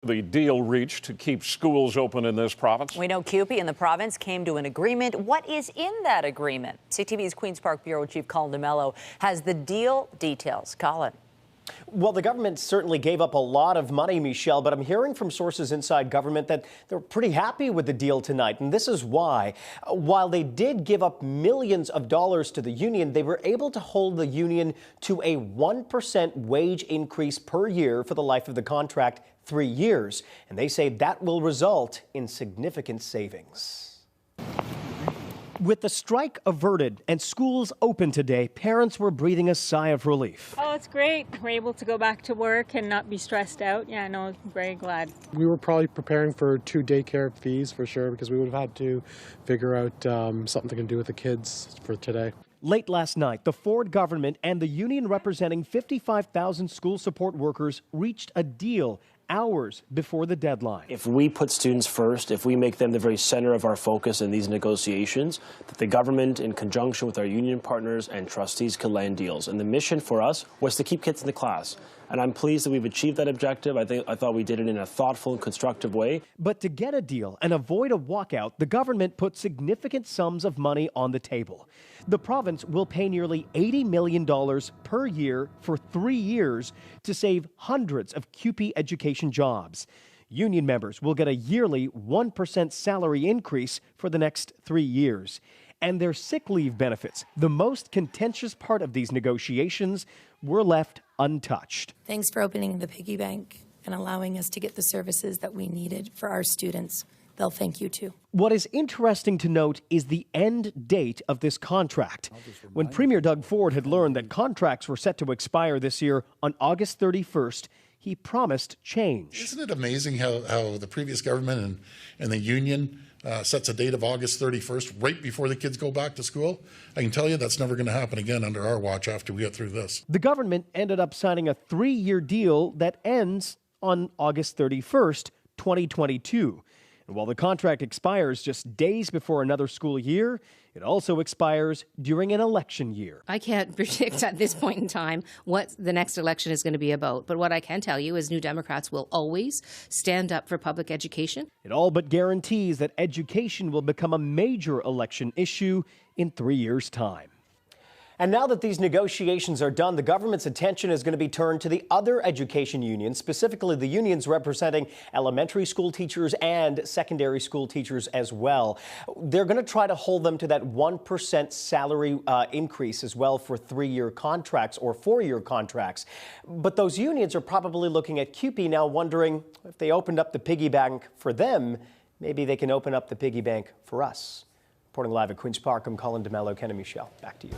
The deal reached to keep schools open in this province. We know CUPE and the province came to an agreement. What is in that agreement? CTV's Queen's Park Bureau Chief Colin has the deal details. Colin. Well, the government certainly gave up a lot of money, Michelle, but I'm hearing from sources inside government that they're pretty happy with the deal tonight. And this is why. While they did give up millions of dollars to the union, they were able to hold the union to a 1% wage increase per year for the life of the contract, 3 years. And they say that will result in significant savings. With the strike averted and schools open today, parents were breathing a sigh of relief. Oh, it's great. We're able to go back to work and not be stressed out. Yeah, no, I'm very glad. We were probably preparing for 2 daycare fees for sure, because we would have had to figure out something to do with the kids for today. Late last night, the Ford government and the union representing 55,000 school support workers reached a deal hours before the deadline. If we put students first, if we make them the very center of our focus in these negotiations, that the government, in conjunction with our union partners and trustees, can land deals. And the mission for us was to keep kids in the class. And I'm pleased that we've achieved that objective. I thought we did it in a thoughtful and constructive way. But to get a deal and avoid a walkout, the government put significant sums of money on the table. The province will pay nearly $80 million per year for 3 years to save hundreds of CUPE education jobs. Union members will get a yearly 1% salary increase for the next 3 years. And their sick leave benefits, the most contentious part of these negotiations, were left untouched. Thanks for opening the piggy bank and allowing us to get the services that we needed for our students. They'll thank you too. What is interesting to note is the end date of this contract. When Premier Doug Ford had learned that contracts were set to expire this year on August 31st, he promised change. Isn't it amazing how the previous government and the union sets a date of August 31st right before the kids go back to school? I can tell you that's never going to happen again under our watch after we get through this. The government ended up signing a 3-year deal that ends on August 31st, 2022. And while the contract expires just days before another school year, it also expires during an election year. I can't predict at this point in time what the next election is going to be about. But what I can tell you is New Democrats will always stand up for public education. It all but guarantees that education will become a major election issue in 3 years' time. And now that these negotiations are done, the government's attention is going to be turned to the other education unions, specifically the unions representing elementary school teachers and secondary school teachers as well. They're going to try to hold them to that 1% salary increase as well for 3-year contracts or 4-year contracts. But those unions are probably looking at CUPE now, wondering if they opened up the piggy bank for them, maybe they can open up the piggy bank for us. Reporting live at Queen's Park, I'm Colin DeMello. Ken and Michelle, back to you.